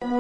Well,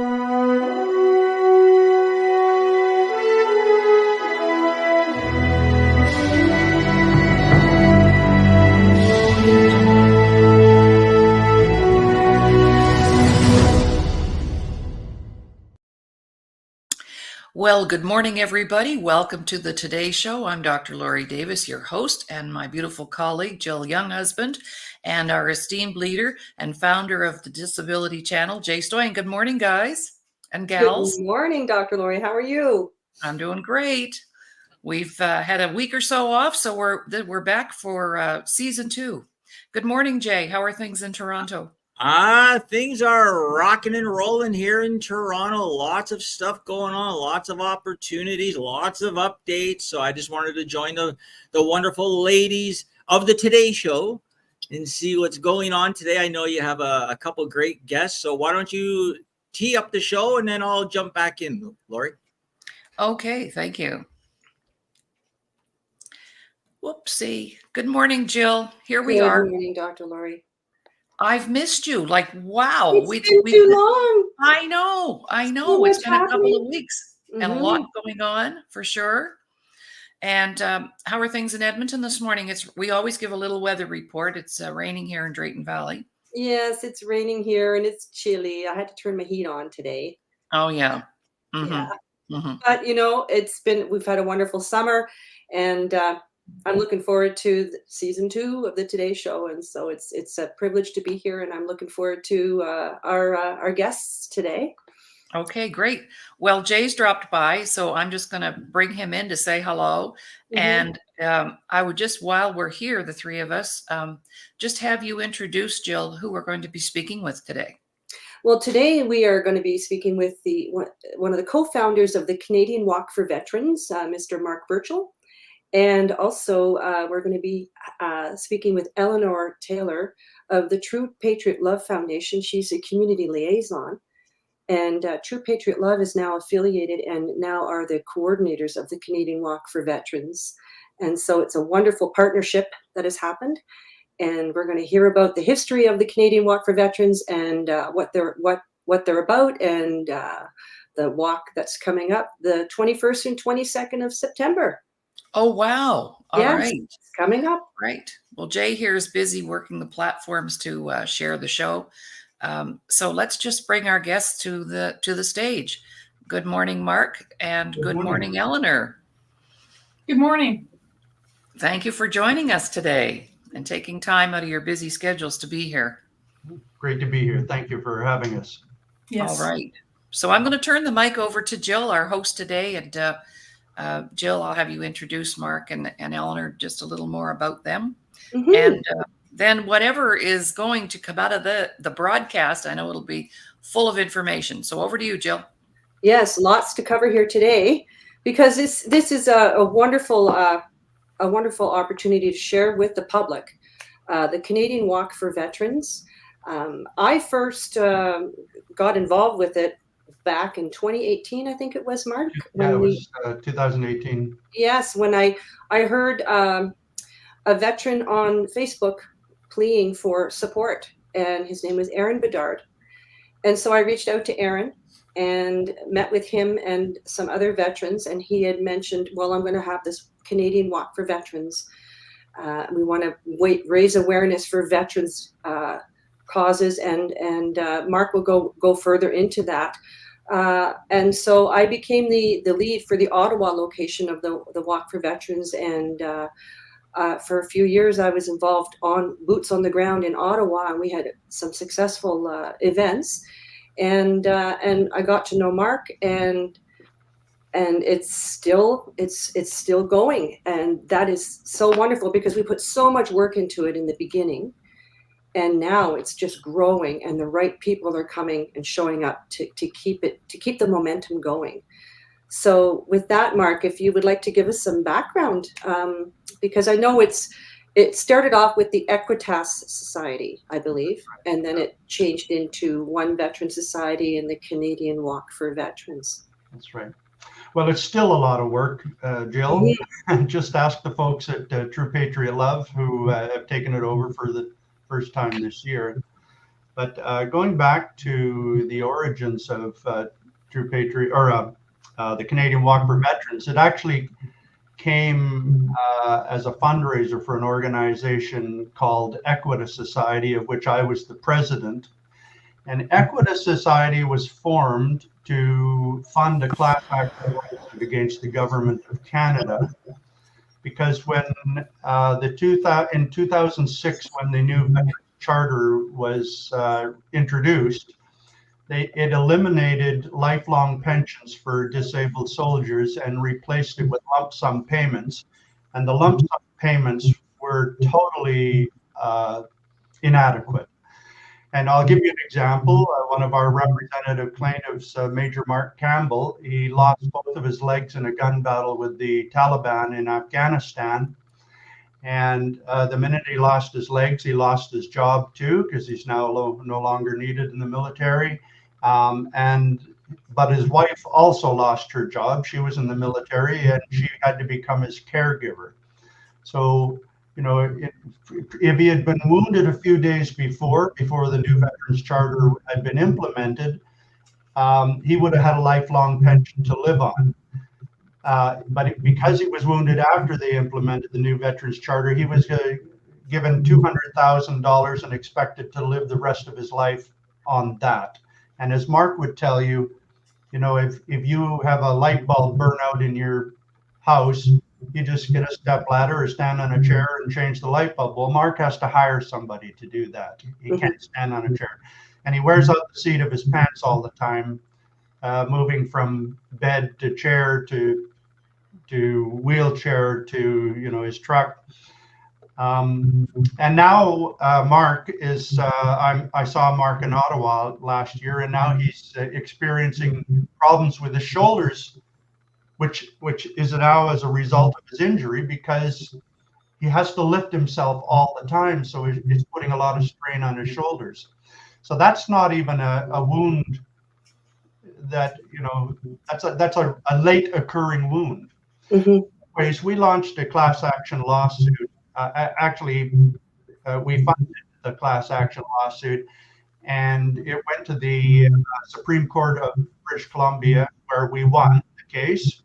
good morning, everybody. Welcome to the Today Show. I'm Dr. Laurie Davis, your host, and my beautiful colleague, Jill Younghusband, and our esteemed leader and founder of the Disability Channel, Jay Stoyan. Good morning, guys and gals. Good morning, Dr. Laurie. How are you? I'm doing great. We've had a week or so off, so we're back for season 2. Good morning, Jay. How are things in Toronto? Things are rocking and rolling here in Toronto. Lots of stuff going on, lots of opportunities, lots of updates. So I just wanted to join the wonderful ladies of the Today Show and see what's going on today. I know you have a couple great guests, so why don't you tee up the show and then I'll jump back in, Laurie. Okay, thank you. Whoopsie. Good morning, Jill. Here we are. Good morning, Dr. Laurie. I've missed you. Like, wow. It's been too long. I know. It's been a couple of weeks and a lot going on for sure. And how are things in Edmonton this morning? We always give a little weather report. It's raining here in Drayton Valley. Yes, it's raining here and it's chilly. I had to turn my heat on today. Oh, yeah. Mm-hmm. Yeah. Mm-hmm. But, we've had a wonderful summer and I'm looking forward to season 2 of the Today Show, and so it's a privilege to be here, and I'm looking forward to our guests today. Okay, great. Well, Jay's dropped by, so I'm just going to bring him in to say hello. And I would just, while we're here, the three of us, just have you introduce, Jill, who we're going to be speaking with today. Well, today we are going to be speaking with one of the co-founders of the Canadian Walk for Veterans, Mr. Marc Burchell. And also, we're going to be speaking with Eleanor Taylor of the True Patriot Love Foundation. She's a community liaison. And True Patriot Love is now affiliated and now are the coordinators of the Canadian Walk for Veterans. And so it's a wonderful partnership that has happened. And we're going to hear about the history of the Canadian Walk for Veterans and what they're about, and the walk that's coming up the 21st and 22nd of September. Oh, wow. All right. It's coming up. Right. Well, Jay here is busy working the platforms to share the show. So let's just bring our guests to the stage. Good morning, Marc, and good morning, Eleanor. Good morning. Thank you for joining us today and taking time out of your busy schedules to be here. Great to be here. Thank you for having us. Yes. All right. So I'm going to turn the mic over to Jill, our host today, and Jill, I'll have you introduce Marc and Eleanor just a little more about them. And then whatever is going to come out of the broadcast, I know it'll be full of information. So over to you, Jill. Yes, lots to cover here today, because this is a wonderful opportunity to share with the public the Canadian Walk for Veterans. I first got involved with it back in 2018, I think it was, Marc. Yeah, it was 2018. Yes, when I heard a veteran on Facebook pleading for support, and his name was Aaron Bedard. And so I reached out to Aaron and met with him and some other veterans, and he had mentioned, well, I'm going to have this Canadian Walk for Veterans. We want to raise awareness for veterans causes, and Marc will go further into that. And so I became the lead for the Ottawa location of the Walk for Veterans, and for a few years I was involved on boots on the ground in Ottawa, and we had some successful events, and I got to know Marc, and it's still going, and that is so wonderful, because we put so much work into it in the beginning. And now it's just growing, and the right people are coming and showing up to keep the momentum going. So with that, Marc, if you would like to give us some background, because I know it started off with the Equitas Society, I believe, and then it changed into One Veteran Society and the Canadian Walk for Veterans. That's right. Well, it's still a lot of work, Jill. Just ask the folks at True Patriot Love, who have taken it over for the first time this year. But going back to the origins of True Patriot, or the Canadian Walk for Veterans, it actually came as a fundraiser for an organization called Equita Society, of which I was the president. And Equita Society was formed to fund a class action lawsuit against the government of Canada, because when in 2006, when the new charter was introduced, it eliminated lifelong pensions for disabled soldiers and replaced it with lump sum payments. And the lump sum payments were totally inadequate. And I'll give you an example. One of our representative plaintiffs, Major Marc Campbell, he lost both of his legs in a gun battle with the Taliban in Afghanistan. And the minute he lost his legs, he lost his job too, because he's now no longer needed in the military. But his wife also lost her job. She was in the military, and she had to become his caregiver. So, you know, if he had been wounded a few days before the new Veterans Charter had been implemented, he would have had a lifelong pension to live on. But because he was wounded after they implemented the new Veterans Charter, he was given $200,000 and expected to live the rest of his life on that. And as Marc would tell you, you know, if you have a light bulb burn out in your house, you just get a step ladder or stand on a chair and change the light bulb. Well, Marc has to hire somebody to do that. He can't stand on a chair. And he wears out the seat of his pants all the time, moving from bed to chair to wheelchair to, you know, his truck. And now Marc is, I saw Marc in Ottawa last year, and now he's experiencing problems with his shoulders, which is now as a result of his injury, because he has to lift himself all the time. So it's putting a lot of strain on his shoulders. So that's not even a wound that, you know, that's a late occurring wound. Mm-hmm. Anyways, we launched a class action lawsuit. We funded the class action lawsuit, and it went to the Supreme Court of British Columbia, where we won the case.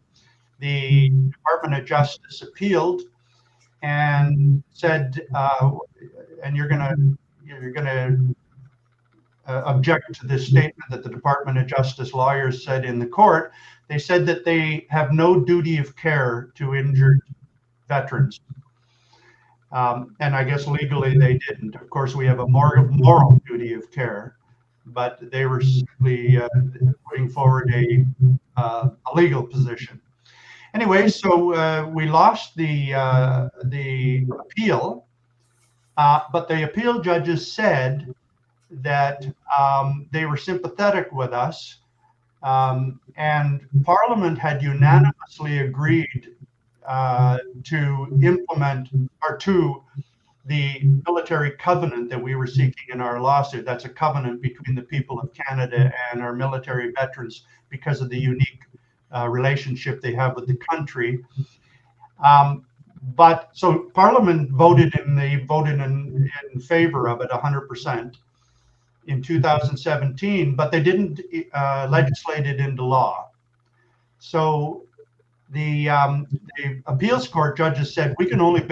The Department of Justice appealed and said, and you're gonna object to this statement that the Department of Justice lawyers said in the court. They said that they have no duty of care to injured veterans. And I guess legally they didn't. Of course, we have a moral duty of care, but they were simply putting forward a legal position. Anyway, so we lost the appeal, but the appeal judges said that they were sympathetic with us, and Parliament had unanimously agreed to implement or to the military covenant that we were seeking in our lawsuit. That's a covenant between the people of Canada and our military veterans because of the unique relationship they have with the country. But so Parliament voted in favor of it 100% in 2017, but they didn't legislate it into law. So the appeals court judges said we can only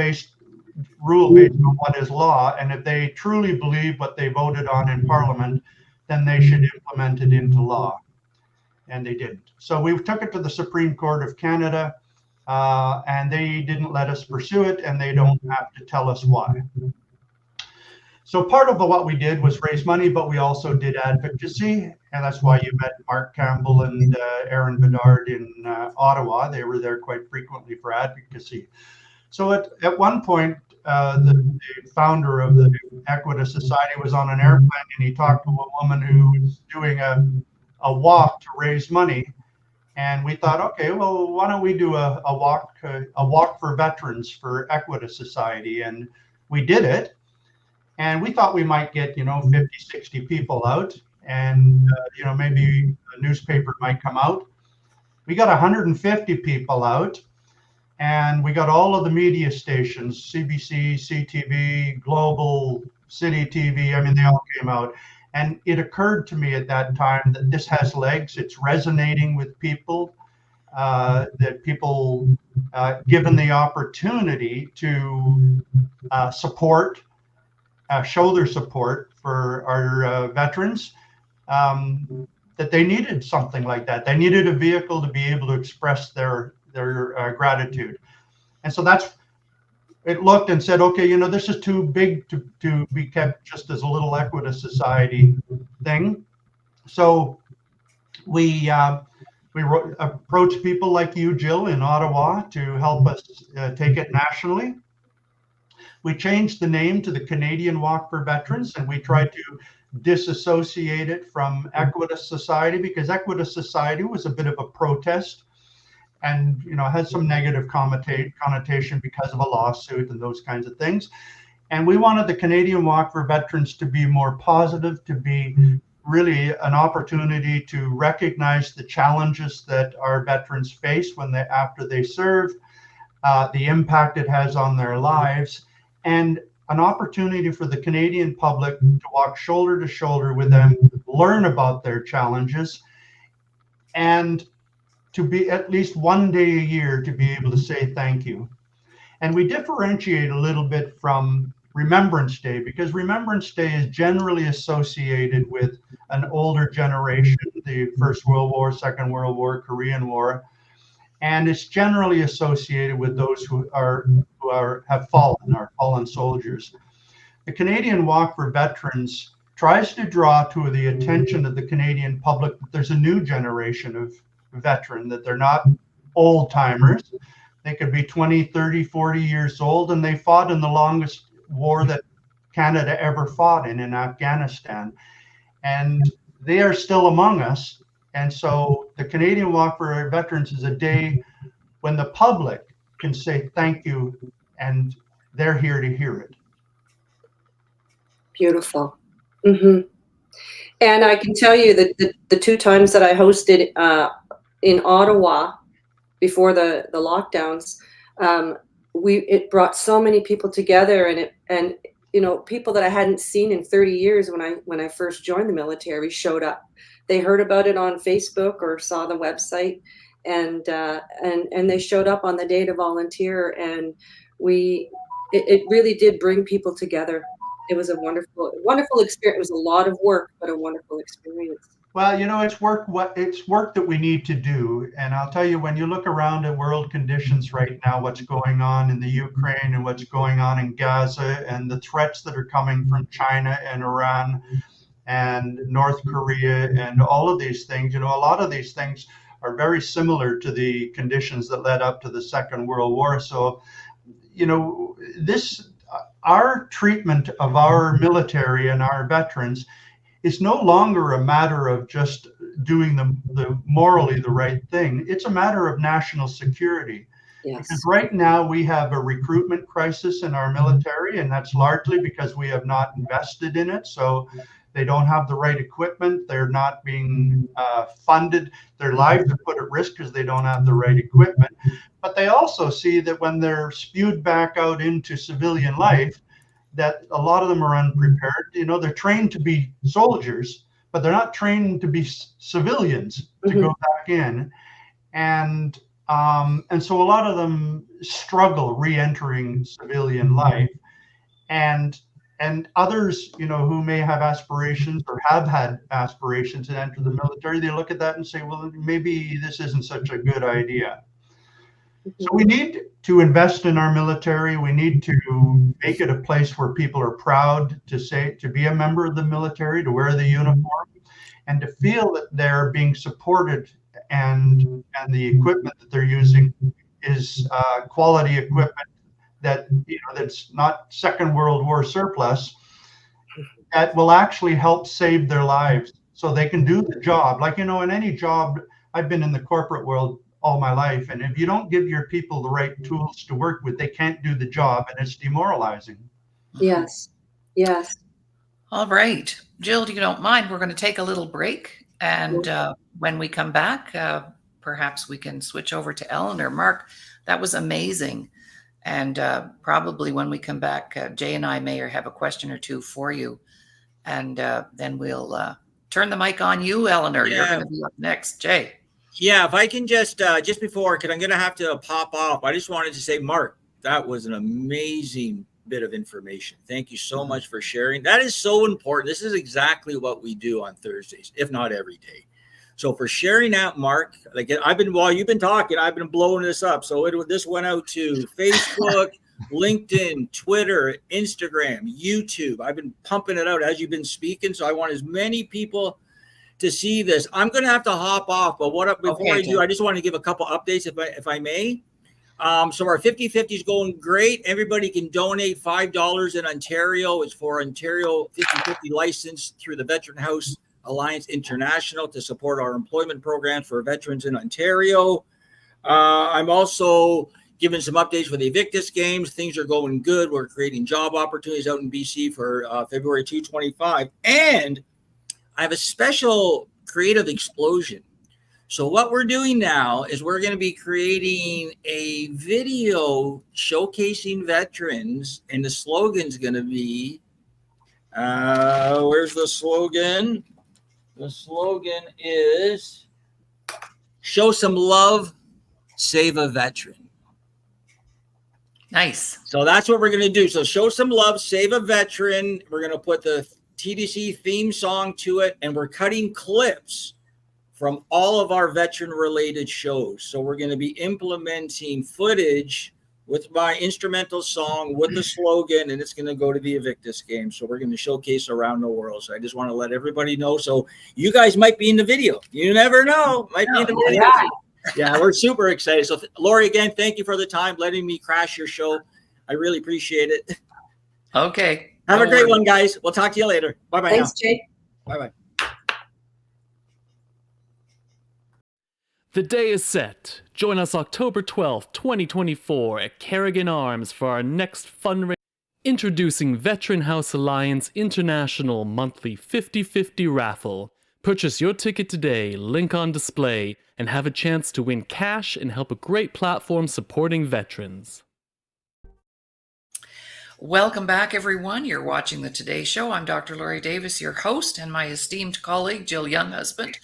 rule based on what is law, and if they truly believe what they voted on in Parliament, then they should implement it into law, and they didn't. So we took it to the Supreme Court of Canada, and they didn't let us pursue it, and they don't have to tell us why. So part of what we did was raise money, but we also did advocacy, and that's why you met Marc Campbell and Aaron Bedard in Ottawa. They were there quite frequently for advocacy. So at one point, the founder of the Equita Society was on an airplane, and he talked to a woman who was doing a walk to raise money. And we thought, okay, well, why don't we do a walk for veterans for Equita Society? And we did it. And we thought we might get, 50, 60 people out, and, maybe a newspaper might come out. We got 150 people out, and we got all of the media stations, CBC, CTV, Global, City TV. I mean, they all came out. And it occurred to me at that time that this has legs. It's resonating with people, that people, given the opportunity to support, show their support for our veterans, that they needed something like that. They needed a vehicle to be able to express their gratitude. And so it looked and said, okay, this is too big to be kept just as a little Equita Society thing. So we approached people like you, Jill, in Ottawa to help us take it nationally. We changed the name to the Canadian Walk for Veterans, and we tried to disassociate it from Equita Society, because Equita Society was a bit of a protest and has some negative connotation because of a lawsuit and those kinds of things. And we wanted the Canadian Walk for Veterans to be more positive, to be really an opportunity to recognize the challenges that our veterans face after they serve, the impact it has on their lives, and an opportunity for the Canadian public to walk shoulder to shoulder with them, learn about their challenges, and to be at least one day a year to be able to say thank you. And we differentiate a little bit from Remembrance Day, because Remembrance Day is generally associated with an older generation, the First World War, Second World War, Korean War, and it's generally associated with those who have fallen soldiers. The Canadian Walk for Veterans tries to draw to the attention of the Canadian public that there's a new generation of veteran, that they're not old timers. They could be 20, 30, 40 years old, and they fought in the longest war that Canada ever fought in Afghanistan. And they are still among us. And so the Canadian Walk for our Veterans is a day when the public can say thank you, and they're here to hear it. Beautiful. Mm-hmm. And I can tell you that the two times that I hosted in Ottawa before the lockdowns, it brought so many people together, and people that I hadn't seen in 30 years when I first joined the military showed up. They heard about it on Facebook or saw the website, and they showed up on the day to volunteer, and it really did bring people together. It was a wonderful experience. It was a lot of work, but a wonderful experience. Well, it's work that we need to do. And I'll tell you, when you look around at world conditions right now, what's going on in the Ukraine and what's going on in Gaza, and the threats that are coming from China and Iran and North Korea and all of these things, a lot of these things are very similar to the conditions that led up to the Second World War. So, our treatment of our military and our veterans is no longer a matter of just doing the morally the right thing. It's a matter of national security. Yes. Because right now we have a recruitment crisis in our military, and that's largely because we have not invested in it. So they don't have the right equipment. They're not being funded. Their lives are put at risk because they don't have the right equipment. But they also see that when they're spewed back out into civilian life, that a lot of them are unprepared. They're trained to be soldiers, but they're not trained to be civilians to go back in. And so a lot of them struggle re-entering civilian life. And others, who may have aspirations or have had aspirations to enter the military, they look at that and say, well, maybe this isn't such a good idea. So we need to invest in our military. We need to make it a place where people are proud to be a member of the military, to wear the uniform, and to feel that they're being supported, and the equipment that they're using is quality equipment that's not Second World War surplus, that will actually help save their lives so they can do the job. Like, in any job, I've been in the corporate world all my life, and if you don't give your people the right tools to work with, they can't do the job, and it's demoralizing. Yes. All right, Jill, if you don't mind, we're going to take a little break, and when we come back, perhaps we can switch over to Eleanor. Marc, that was amazing, and probably when we come back, Jay and I may have a question or two for you. And then we'll turn the mic on you, Eleanor. Yeah. You're going to be up next. Jay. Yeah, if I can just before, because I'm going to have to pop off, I just wanted to say, Marc, that was an amazing bit of information. Thank you so much for sharing. That is so important. This is exactly what we do on Thursdays, if not every day. So for sharing that, Marc, like while you've been talking, I've been blowing this up. So this went out to Facebook, LinkedIn, Twitter, Instagram, YouTube. I've been pumping it out as you've been speaking. So I want as many people to see this. I'm going to have to hop off, but before I do, I just want to give a couple updates if I may. So our 50-50 is going great. Everybody can donate $5 in Ontario. It's for Ontario 50-50 license through the Veteran House Alliance International to support our employment program for veterans in Ontario. I'm also giving some updates for the Invictus Games. Things are going good. We're creating job opportunities out in BC for February 2025. And I have a special creative explosion. So what we're doing now is we're going to be creating a video showcasing veterans, and the slogan's going to be, where's the slogan? The slogan is, show some love, save a veteran. Nice. So that's what we're going to do. So show some love, save a veteran. We're going to put the TDC theme song to it, and we're cutting clips from all of our veteran-related shows. So we're going to be implementing footage with my instrumental song, with the slogan, and it's going to go to the Invictus game. So we're going to showcase around the world. So I just want to let everybody know. So you guys might be in the video. You never know. Might be in the video. Yeah, we're super excited. So Laurie, again, thank you for the time, letting me crash your show. I really appreciate it. Okay. Have a great one, guys. We'll talk to you later. Bye-bye. Thanks, Jay. Bye-bye. The day is set. Join us October 12th, 2024 at Carrigan Arms for our next fundraiser. Introducing Veteran House Alliance International Monthly 50-50 Raffle. Purchase your ticket today, link on display, and have a chance to win cash and help a great platform supporting veterans. Welcome back, everyone. You're watching the Today Show. I'm Dr. Laurie Davis, your host, and my esteemed colleague, Jill Younghusband,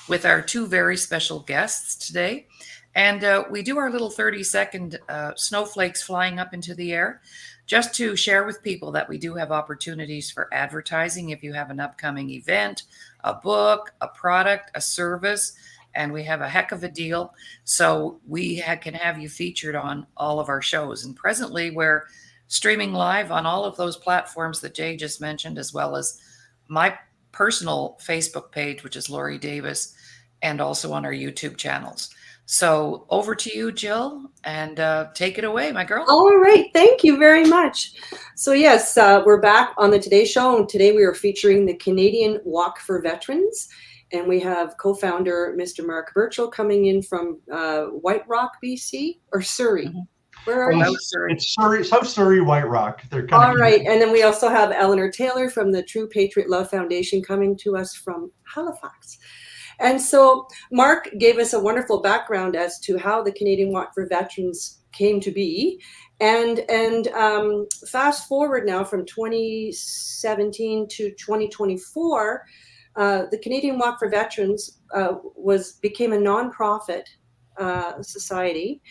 with our two very special guests today. And we do our little 30-second snowflakes flying up into the air, just to share with people that we do have opportunities for advertising if you have an upcoming event, a book, a product, a service, and we have a heck of a deal. So we can have you featured on all of our shows. And presently we're streaming live on all of those platforms that Jay just mentioned, as well as my personal Facebook page, which is Laurie Davis, and also on our YouTube channels. So over to you, Jill, and take it away, my girl. All right. Thank you very much. So yes, we're back on the Today Show, and today we are featuring the Canadian Walk for Veterans. And we have co-founder Mr. Marc Burchell coming in from White Rock, BC, or Surrey. Mm-hmm. Where are you? It's Surrey, South Surrey, White Rock. They're coming. All right. And then we also have Eleanor Taylor from the True Patriot Love Foundation coming to us from Halifax. And so Marc gave us a wonderful background as to how the Canadian Walk for Veterans came to be. And fast forward now from 2017 to 2024, the Canadian Walk for Veterans became a nonprofit society.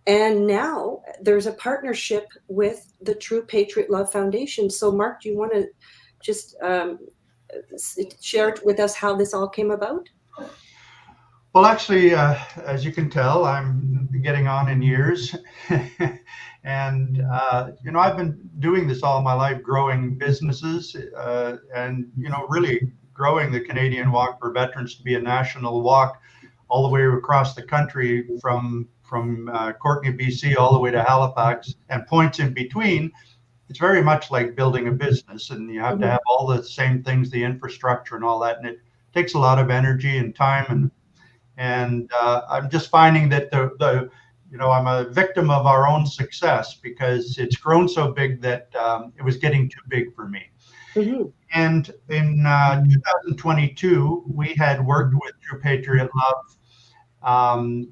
And now there's a partnership with the True Patriot Love Foundation. So Marc, do you want to just share with us how this all came about? Well, actually, as you can tell, I'm getting on in years. And, I've been doing this all my life, growing businesses and, really growing the Canadian Walk for Veterans to be a national walk all the way across the country from Courtenay, BC, all the way to Halifax and points in between. It's very much like building a business, and you have to have all the same things, the infrastructure and all that. And it takes a lot of energy and time. And I'm just finding that I'm a victim of our own success, because it's grown so big that it was getting too big for me. Mm-hmm. And in 2022, we had worked with True Patriot Love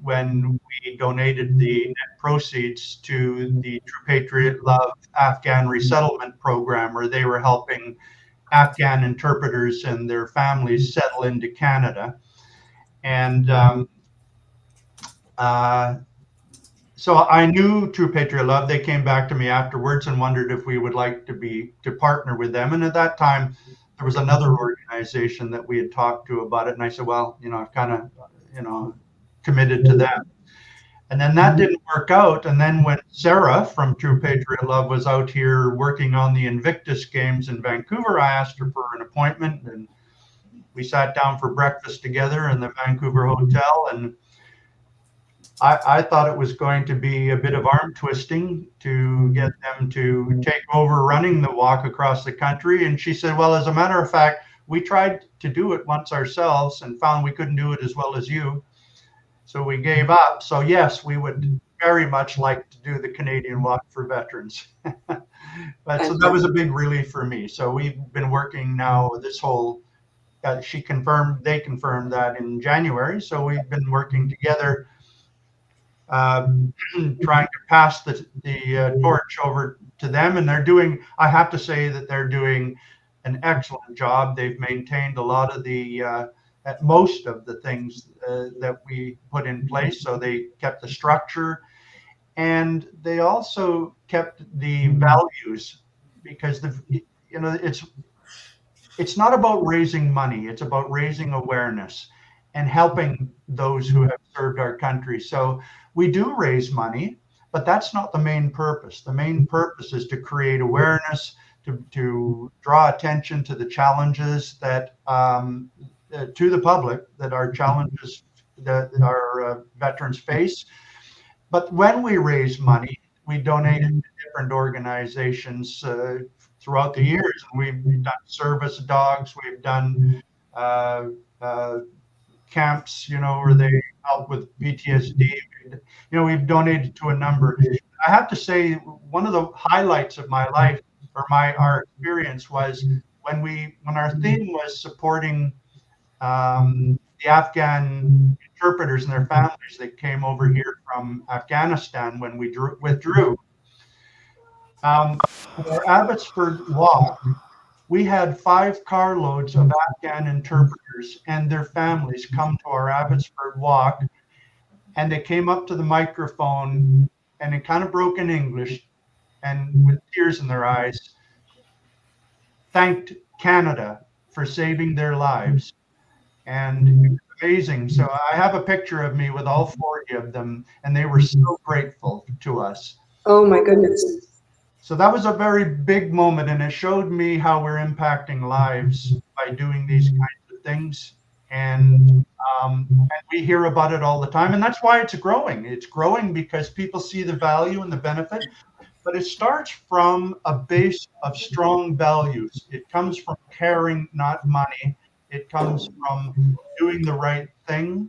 when we donated the net proceeds to the True Patriot Love Afghan Resettlement Program, where they were helping Afghan interpreters and their families settle into Canada. And so I knew True Patriot Love. They came back to me afterwards and wondered if we would like to partner with them. And at that time, there was another organization that we had talked to about it. And I said, well, I've kind of, committed to them. And then that didn't work out. And then when Sarah from True Patriot Love was out here working on the Invictus Games in Vancouver, I asked her for an appointment, and we sat down for breakfast together in the Vancouver hotel. And I thought it was going to be a bit of arm twisting to get them to take over running the walk across the country. And she said, well, as a matter of fact, we tried to do it once ourselves and found we couldn't do it as well as you. So we gave up. So yes, we would very much like to do the Canadian Walk for Veterans. But so that was a big relief for me. So we've been working now this whole, they confirmed that in January. So we've been working together, trying to pass the torch over to them. And I have to say that they're doing an excellent job. They've maintained a lot of most of the things that we put in place. So they kept the structure, and they also kept the values, because it's not about raising money. It's about raising awareness and helping those who have served our country. So we do raise money, but that's not the main purpose. The main purpose is to create awareness, to draw attention to the challenges that to the public, that are challenges that our veterans face. But when we raise money, we donate it to different organizations throughout the years. And we've done service dogs, we've done camps, where they help with PTSD. We've donated to a number. I have to say, one of the highlights of my life, or our experience, was when our theme was supporting the Afghan interpreters and their families that came over here from Afghanistan when we withdrew. Our Abbotsford walk, we had 5 carloads of Afghan interpreters and their families come to our Abbotsford walk, and they came up to the microphone and in kind of broken English and with tears in their eyes, thanked Canada for saving their lives. And it was amazing. So I have a picture of me with all 40 of them, and they were so grateful to us. Oh my goodness. So that was a very big moment, and it showed me how we're impacting lives by doing these kinds of things. And we hear about it all the time, and that's why it's growing. It's growing because people see the value and the benefit, but it starts from a base of strong values. It comes from caring, not money. It comes from doing the right thing.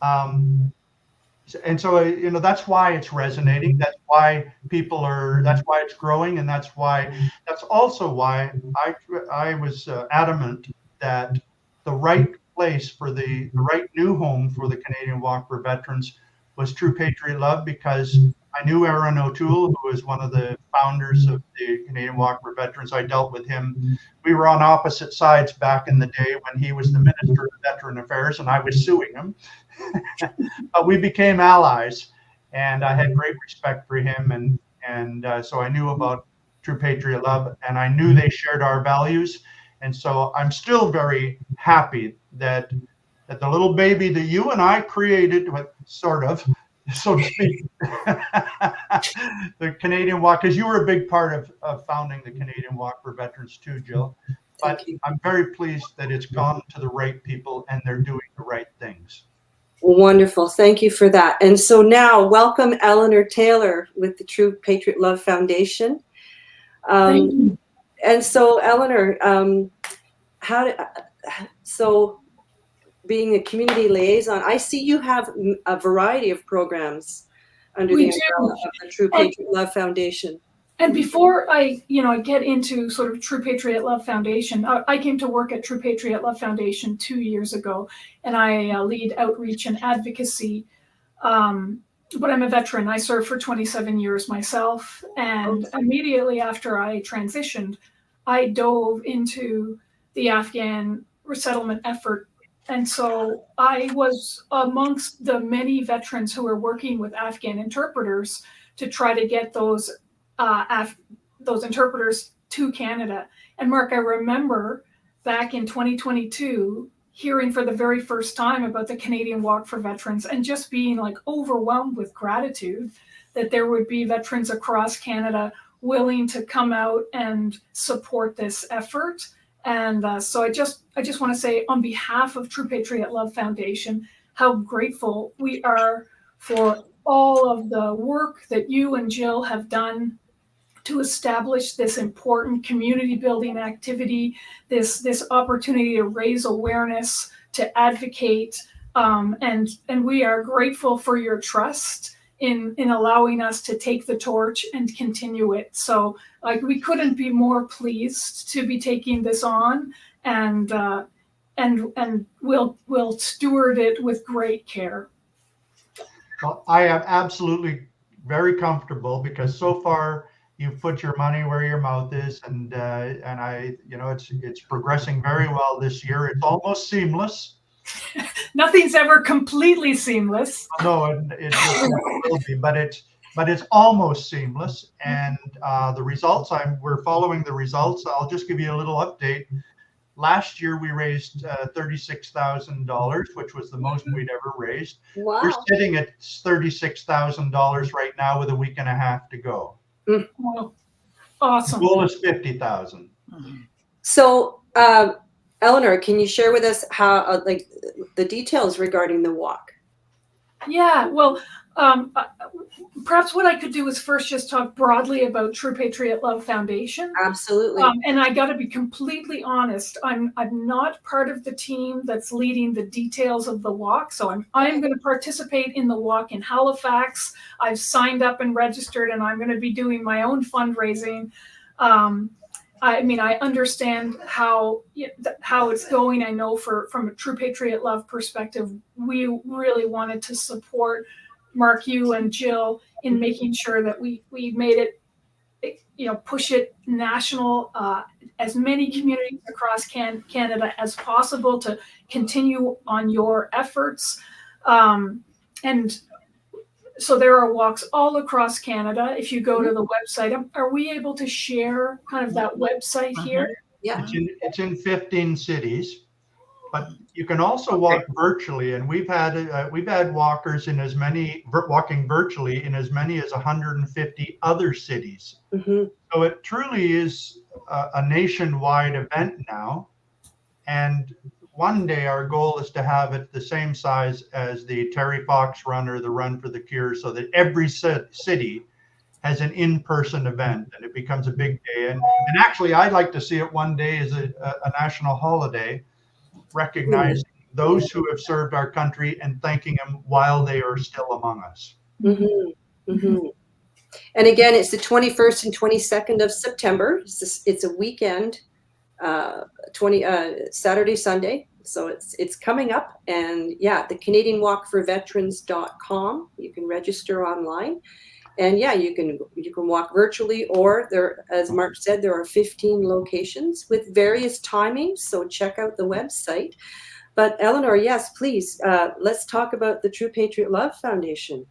And so, that's why it's resonating. That's why that's why it's growing. And that's also why I was adamant that the right place for the right new home for the Canadian Walk for Veterans was True Patriot Love, because I knew Aaron O'Toole, who was one of the founders of the Canadian Walk for Veterans. I dealt with him. We were on opposite sides back in the day when he was the Minister of Veteran Affairs and I was suing him. But we became allies, and I had great respect for him. And so I knew about True Patriot Love, and I knew they shared our values. And so I'm still very happy that the little baby that you and I created, sort of, so to speak, the Canadian Walk, because you were a big part of founding the Canadian Walk for Veterans too, Jill. But I'm very pleased that it's gone to the right people and they're doing the right things. Wonderful. Thank you for that. And so now, welcome Eleanor Taylor with the True Patriot Love Foundation. Thank you. And so, Eleanor, being a community liaison, I see you have a variety of programs under the umbrella of the True Patriot Love Foundation. And before I get into sort of True Patriot Love Foundation, I came to work at True Patriot Love Foundation 2 years ago, and I lead outreach and advocacy. But I'm a veteran. I served for 27 years myself, and immediately after I transitioned, I dove into the Afghan resettlement effort. And so I was amongst the many veterans who were working with Afghan interpreters to try to get those interpreters to Canada. And Marc, I remember back in 2022 hearing for the very first time about the Canadian Walk for Veterans and just being like overwhelmed with gratitude that there would be veterans across Canada willing to come out and support this effort. And so I just want to say on behalf of True Patriot Love Foundation, how grateful we are for all of the work that you and Jill have done to establish this important community building activity, this opportunity to raise awareness, to advocate, and we are grateful for your trust in allowing us to take the torch and continue it. So like we couldn't be more pleased to be taking this on, and we'll steward it with great care. Well, I am absolutely very comfortable because so far you've put your money where your mouth is, and I, it's progressing very well this year. It's almost seamless. Nothing's ever completely seamless. No, it will be, but it's almost seamless. And the results, we're following the results. I'll just give you a little update. Last year we raised $36,000, which was the most we'd ever raised. Wow. We're sitting at $36,000 right now with a week and a half to go. Well, awesome. The goal is 50,000. So, Eleanor, can you share with us how, the details regarding the walk? Yeah, well, perhaps what I could do is first just talk broadly about True Patriot Love Foundation. Absolutely. And I got to be completely honest. I'm not part of the team that's leading the details of the walk. So I'm going to participate in the walk in Halifax. I've signed up and registered, and I'm going to be doing my own fundraising. I mean, I understand how it's going. I know from a True Patriot Love perspective, we really wanted to support Marc, you and Jill in making sure that we made it, push it national, as many communities across Canada as possible to continue on your efforts. And so there are walks all across Canada. If you go to the website, are we able to share kind of that website here? Yeah. It's in 15 cities, but you can also walk virtually. And we've had walkers walking virtually in as many as 150 other cities. Mm-hmm. So it truly is a nationwide event now. And one day our goal is to have it the same size as the Terry Fox Run or the Run for the Cure, so that every city has an in-person event and it becomes a big day. And actually, I'd like to see it one day as a national holiday, recognizing those who have served our country and thanking them while they are still among us. Mm-hmm. Mm-hmm. And again, it's the 21st and 22nd of September. It's a weekend. Saturday, Sunday. So it's coming up, and yeah, the CanadianWalkForVeterans.com. You can register online, and yeah, you can walk virtually, or there, as Marc said, there are 15 locations with various timings. So check out the website. But Eleanor, yes, please, let's talk about the True Patriot Love Foundation.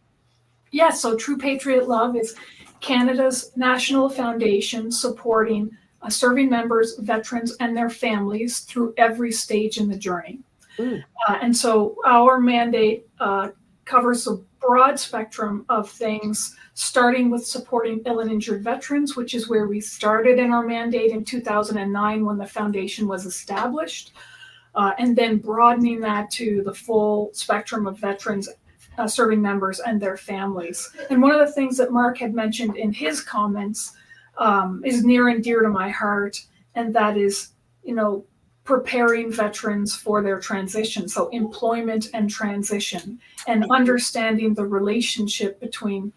Yeah, so True Patriot Love is Canada's national foundation supporting serving members, veterans, and their families through every stage in the journey. And so our mandate covers a broad spectrum of things, starting with supporting ill and injured veterans, which is where we started in our mandate in 2009 when the foundation was established, and then broadening that to the full spectrum of veterans, serving members, and their families. And one of the things that Marc had mentioned in his comments is near and dear to my heart, and that is, preparing veterans for their transition. So employment and transition, and understanding the relationship between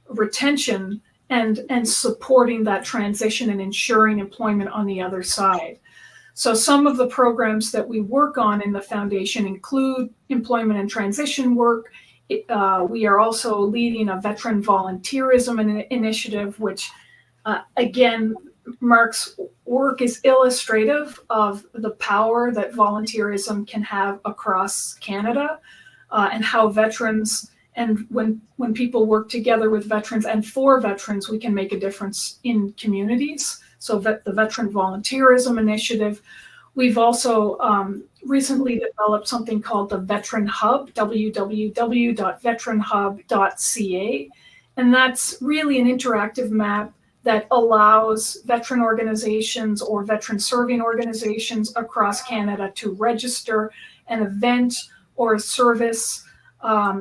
retention and supporting that transition and ensuring employment on the other side. So some of the programs that we work on in the foundation include employment and transition work. We are also leading a veteran volunteerism initiative, which again, Marc's work is illustrative of the power that volunteerism can have across Canada, and how veterans, and when people work together with veterans and for veterans, we can make a difference in communities. So the Veteran Volunteerism Initiative. We've also recently developed something called the Veteran Hub, www.veteranhub.ca. And that's really an interactive map that allows veteran organizations or veteran serving organizations across Canada to register an event or a service,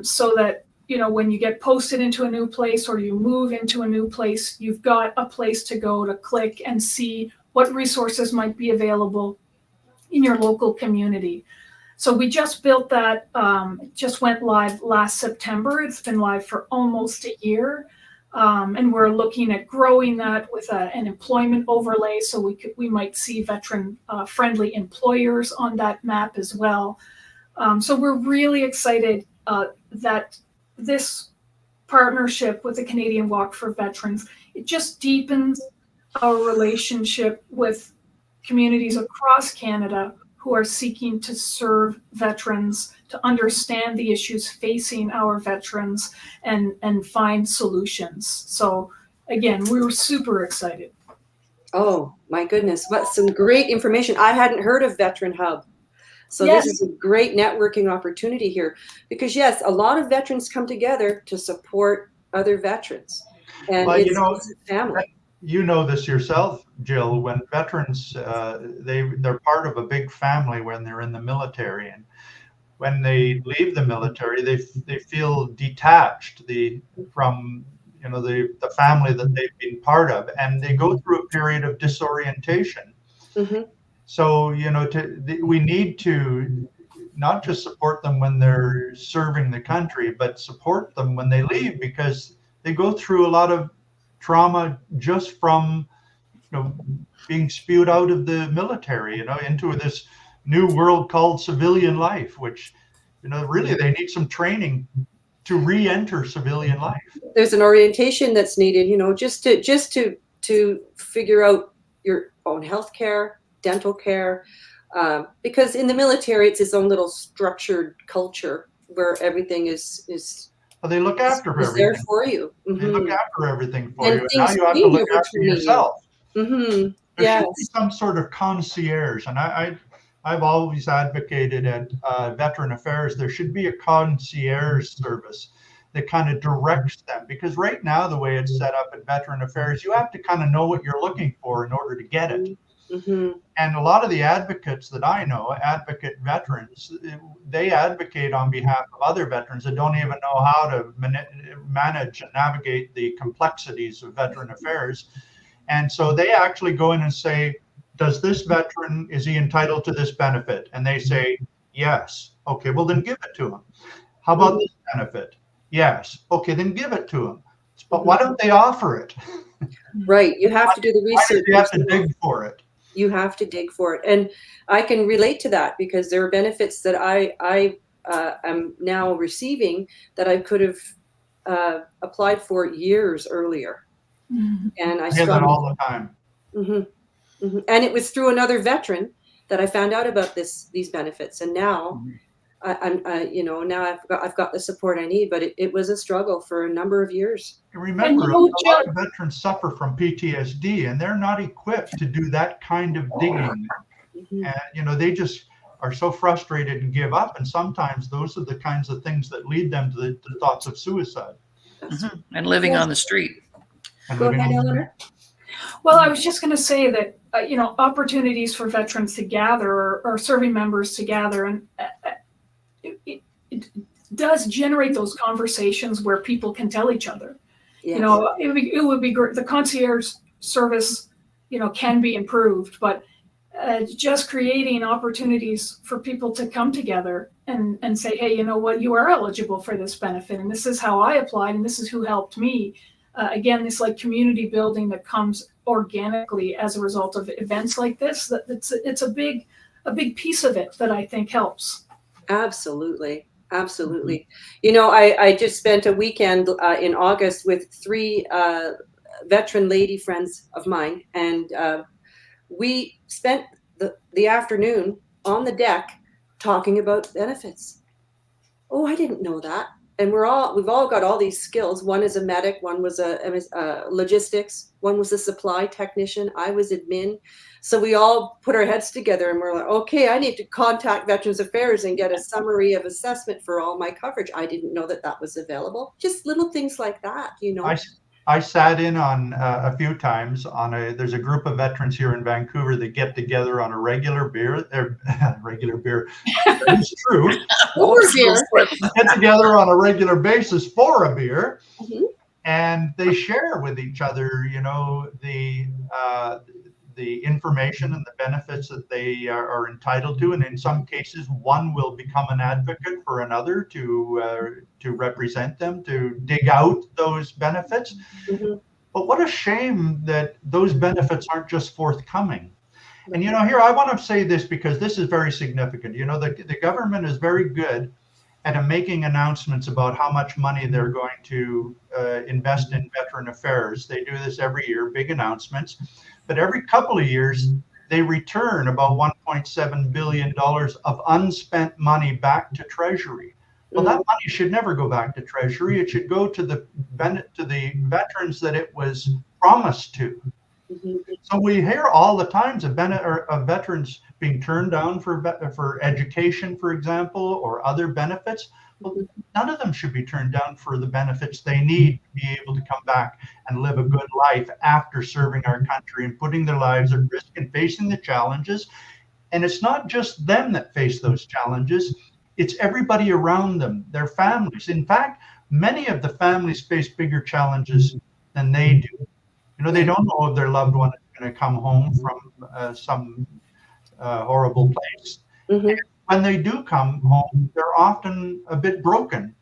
so that, you know, when you get posted into a new place or you move into a new place, you've got a place to go to click and see what resources might be available in your local community. So we just built that, it just went live last September. It's been live for almost a year. And we're looking at growing that with an employment overlay, so we might see veteran friendly employers on that map as well. So we're really excited that this partnership with the Canadian Walk for Veterans, it just deepens our relationship with communities across Canada who are seeking to serve veterans, to understand the issues facing our veterans, and find solutions. So again, we were super excited. Oh my goodness, what some great information. I hadn't heard of Veteran Hub. So Yes. This is a great networking opportunity here, because yes, a lot of veterans come together to support other veterans. And Well, it's a family. You know this yourself, Jill, when veterans, they're part of a big family when they're in the military, and when they leave the military, they feel detached from the family that they've been part of, and they go through a period of disorientation. Mm-hmm. So we need to not just support them when they're serving the country, but support them when they leave, because they go through a lot of trauma just from being spewed out of the military, into this new world called civilian life, which really they need some training to re-enter civilian life. There's an orientation that's needed, just to figure out your own health care, dental care, because in the military it's its own little structured culture where everything is they look after everything. There for you. Mm-hmm. They look after everything for and you. And now you have to look after yourself. Mm-hmm. There should be some sort of concierge. And I've always advocated at Veteran Affairs, there should be a concierge service that kind of directs them. Because right now, the way it's set up at Veteran Affairs, you have to kind of know what you're looking for in order to get it. Mm-hmm. And a lot of the advocates that I know, advocate veterans, they advocate on behalf of other veterans that don't even know how to manage and navigate the complexities of veteran affairs. And so they actually go in and say, does this veteran, is he entitled to this benefit? And they say, yes. Okay, well then give it to him. How about this benefit? Yes. Okay, then give it to him. But why don't they offer it? Right, you have to do the research. You have to dig for it. You have to dig for it. And I can relate to that, because there are benefits that I am now receiving that I could have applied for years earlier. Mm-hmm. And I hear that all the time. Mm-hmm. Mm-hmm. And it was through another veteran that I found out about these benefits. And now now I've got the support I need, but it was a struggle for a number of years. Remember, a lot of veterans suffer from PTSD, and they're not equipped to do that kind of digging. Mm-hmm. And they just are so frustrated and give up. And sometimes those are the kinds of things that lead them to the thoughts of suicide. Mm-hmm. And living on the street. Go ahead, Eleanor. Well, I was just going to say that opportunities for veterans to gather, or serving members to gather, and it does generate those conversations where people can tell each other. Yes. It would be great. The concierge service, can be improved, but just creating opportunities for people to come together and say, hey, you know what, you are eligible for this benefit, and this is how I applied, and this is who helped me. Again, this community building that comes organically as a result of events like this. It's a big piece of it that I think helps. Absolutely. I just spent a weekend in August with 3 veteran lady friends of mine, and we spent the afternoon on the deck talking about benefits. Oh, I didn't know that. And we've all got all these skills. One is a medic, one was a logistics, one was a supply technician, I was admin. So we all put our heads together and we're like, okay, I need to contact Veterans Affairs and get a summary of assessment for all my coverage. I didn't know that was available. Just little things like that, you know. I sat in on a few times there's a group of veterans here in Vancouver that get together on a regular beer. It's true. Get together on a regular basis for a beer, and they share with each other, you know, the information and the benefits that they are entitled to, and in some cases, one will become an advocate for another to represent them, to dig out those benefits. But what a shame that those benefits aren't just forthcoming. And you know, here I want to say this because this is very significant. You know, the government is very good at making announcements about how much money they're going to invest in veteran affairs. They do this every year, big announcements. But every couple of years, they return about $1.7 billion of unspent money back to Treasury. Well, that money should never go back to Treasury. It should go to the veterans that it was promised to. So we hear all the times of veterans being turned down for education, for example, or other benefits. Well, none of them should be turned down for the benefits they need to be able to come back and live a good life after serving our country and putting their lives at risk and facing the challenges. And it's not just them that face those challenges. It's everybody around them, their families. In fact, many of the families face bigger challenges than they do. You know, they don't know if their loved one is going to come home from some horrible place. When they do come home, they're often a bit broken.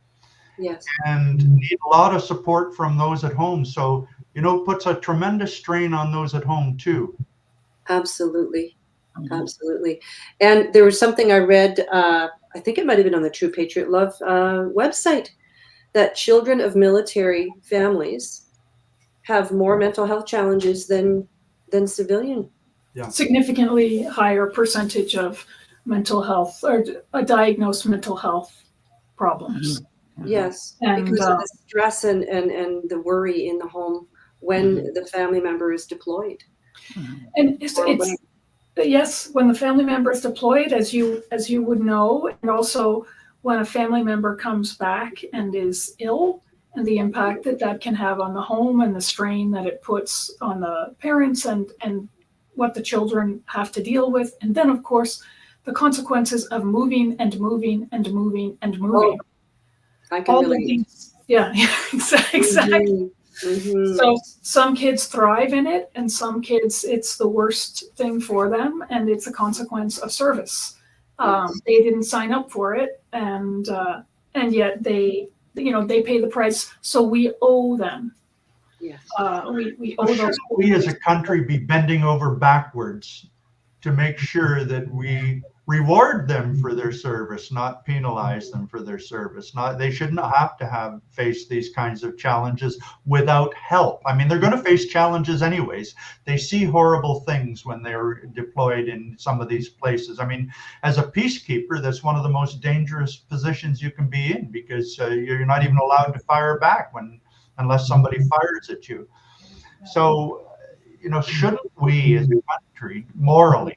Yes. And need a lot of support from those at home. So, you know, it puts a tremendous strain on those at home too. Absolutely. Absolutely. And there was something I read, I think it might have been on the True Patriot Love website, that children of military families have more mental health challenges than civilian. Yeah. Significantly higher percentage of mental health or diagnosed mental health problems. Yes, and, because of the stress and the worry in the home when the family member is deployed. And it's yes, when the family member is deployed, as you would know, and also when a family member comes back and is ill, and the impact that can have on the home and the strain that it puts on the parents and what the children have to deal with, and then of course the consequences of moving and moving and moving and moving. I can relate. Yeah, exactly. So some kids thrive in it, and some kids it's the worst thing for them, and it's a consequence of service. They didn't sign up for it, and yet they pay the price. So we owe them. Yes. We owe those. We as a country be bending over backwards to make sure that we reward them for their service, not penalize them for their service. They shouldn't have to face these kinds of challenges without help. I mean, they're going to face challenges anyways. They see horrible things when they're deployed in some of these places. I mean, as a peacekeeper, that's one of the most dangerous positions you can be in, because you're not even allowed to fire back unless somebody fires at you. So, you know, shouldn't we as a country, morally,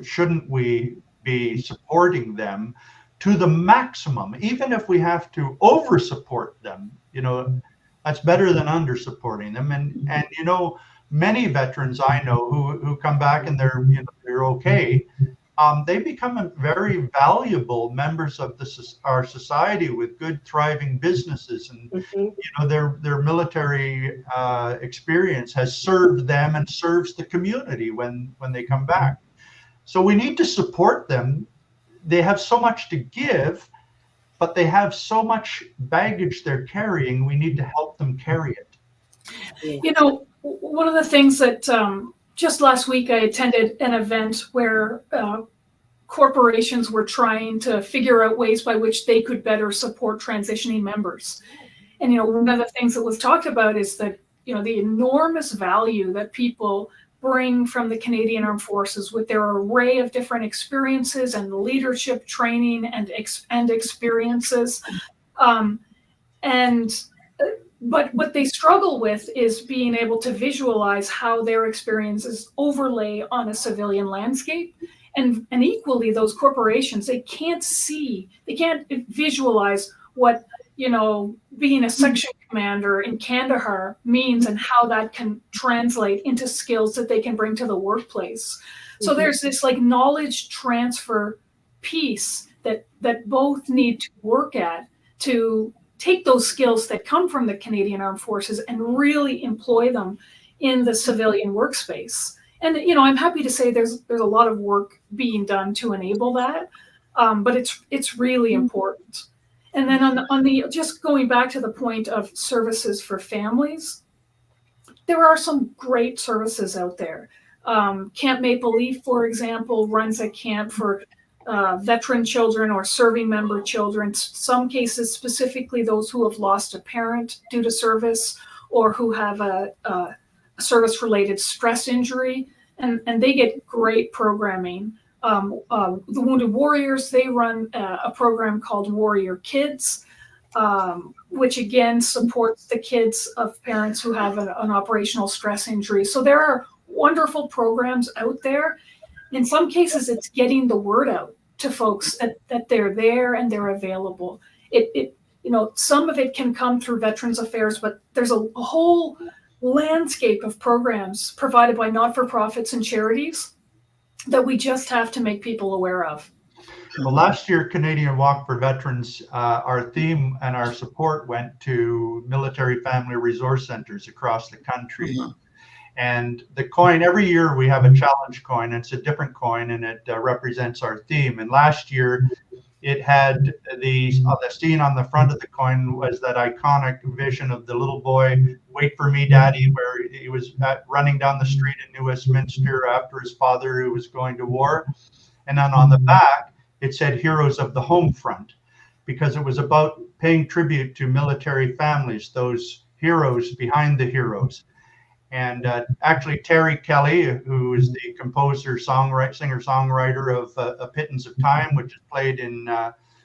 shouldn't we be supporting them to the maximum, even if we have to over support them? You know, that's better than under supporting them. And you know, many veterans I know who come back and they're okay. They become very valuable members of our society with good, thriving businesses, and you know, their military experience has served them and serves the community when they come back. So we need to support them. They have so much to give, but they have so much baggage they're carrying. We need to help them carry it. You know, one of the things that just last week I attended an event where corporations were trying to figure out ways by which they could better support transitioning members. And, you know, one of the things that was talked about is that the enormous value that people bring from the Canadian Armed Forces with their array of different experiences and leadership training and experiences. But what they struggle with is being able to visualize how their experiences overlay on a civilian landscape. And equally, those corporations, they can't visualize what, being a section commander in Kandahar means and how that can translate into skills that they can bring to the workplace. So there's this like knowledge transfer piece that both need to work at to take those skills that come from the Canadian Armed Forces and really employ them in the civilian workspace. And, I'm happy to say there's a lot of work being done to enable that, but it's really important. And then on the just going back to the point of services for families, there are some great services out there. Camp Maple Leaf, for example, runs a camp for veteran children or serving member children, some cases specifically those who have lost a parent due to service or who have a service-related stress injury, and they get great programming. The Wounded Warriors, they run a program called Warrior Kids, which again supports the kids of parents who have an operational stress injury. So there are wonderful programs out there. In some cases, it's getting the word out to folks that they're there and they're available. Some of it can come through Veterans Affairs, but there's a whole landscape of programs provided by not-for-profits and charities that we just have to make people aware of. Well, last year, Canadian Walk for Veterans, our theme and our support went to military family resource centers across the country. Mm-hmm. And the coin, every year we have a challenge coin, and it's a different coin, and it represents our theme. And last year, it had the scene on the front of the coin was that iconic vision of the little boy, "Wait for me, Daddy," where he was running down the street in New Westminster after his father, who was going to war. And then on the back, it said "Heroes of the Home Front," because it was about paying tribute to military families, those heroes behind the heroes. And actually, Terry Kelly, who is the composer, singer-songwriter of A Pittance of Time, which is played in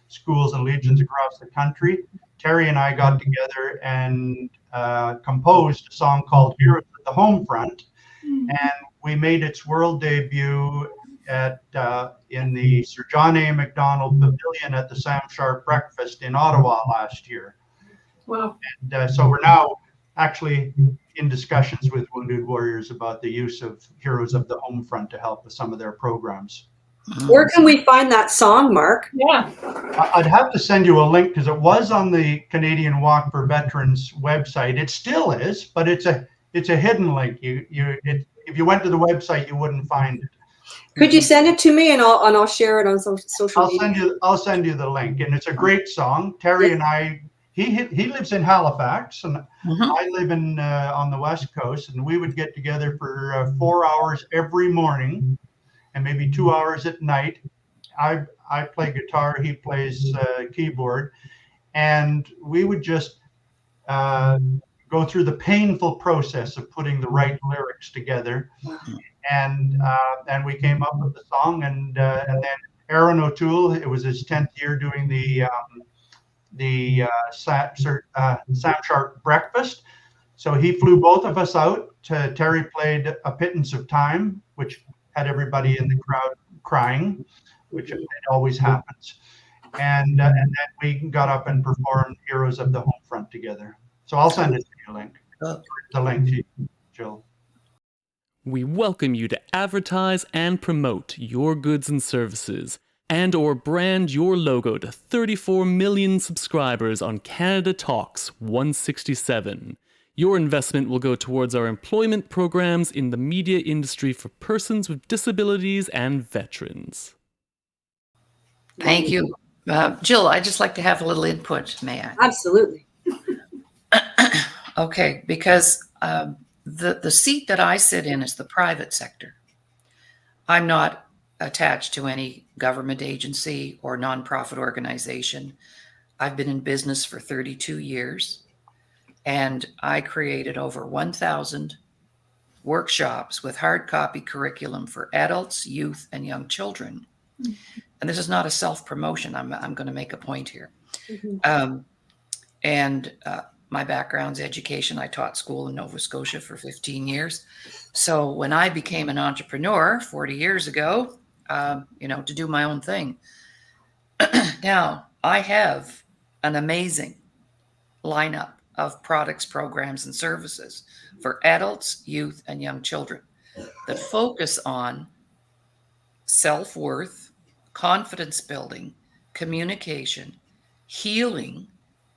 schools and legions across the country, Terry and I got together and composed a song called "Heroes of the Home Front," and we made its world debut in the Sir John A. Macdonald Pavilion at the Sam Sharp Breakfast in Ottawa last year. Wow! And so we're now actually in discussions with Wounded Warriors about the use of Heroes of the Home Front to help with some of their programs. Where can we find that song, Marc? Yeah, I'd have to send you a link because it was on the Canadian Walk for Veterans website. It still is, but it's a hidden link. If you went to the website, you wouldn't find it. Could you send it to me and I'll share it on social media? I'll send you the link, and it's a great song. Terry and I. He lives in Halifax, and I live on the West Coast, and we would get together for 4 hours every morning, and maybe 2 hours at night. I play guitar, he plays keyboard, and we would just go through the painful process of putting the right lyrics together, and we came up with the song, and then Aaron O'Toole, it was his 10th year doing the Sam Sharp Breakfast. So he flew both of us out. Terry played A Pittance of Time, which had everybody in the crowd crying, which it always happens. And then we got up and performed Heroes of the Home Front together. So I'll send it to you, the link to you, Jill. We welcome you to advertise and promote your goods and services, and or brand your logo to 34 million subscribers on Canada Talks 167. Your investment will go towards our employment programs in the media industry for persons with disabilities and veterans. Thank you. Jill, I'd just like to have a little input, may I? Absolutely. Okay, because the seat that I sit in is the private sector. I'm not attached to any government agency or nonprofit organization. I've been in business for 32 years. And I created over 1,000 workshops with hard copy curriculum for adults, youth, and young children. And this is not a self-promotion. I'm going to make a point here. And my background's education. I taught school in Nova Scotia for 15 years. So when I became an entrepreneur 40 years ago, to do my own thing, now I have an amazing lineup of products, programs, and services for adults, youth, and young children that focus on self-worth, confidence building, communication, healing,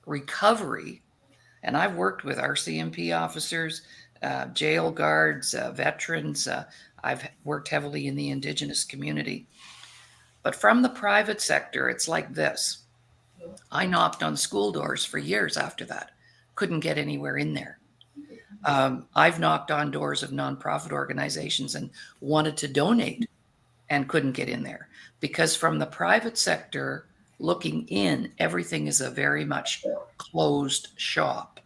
recovery. And I've worked with RCMP officers, jail guards, veterans. I've worked heavily in the Indigenous community. But from the private sector, it's like this. I knocked on school doors for years after that. Couldn't get anywhere in there. I've knocked on doors of nonprofit organizations and wanted to donate and couldn't get in there. Because from the private sector, looking in, everything is a very much closed shop.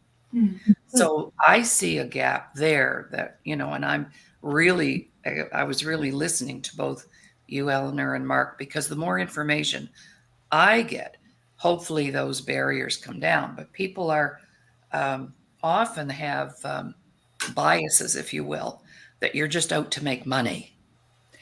So I see a gap there that, and I was really listening to both you, Eleanor, and Marc, because the more information I get, hopefully those barriers come down. But people are often have biases, if you will, that you're just out to make money.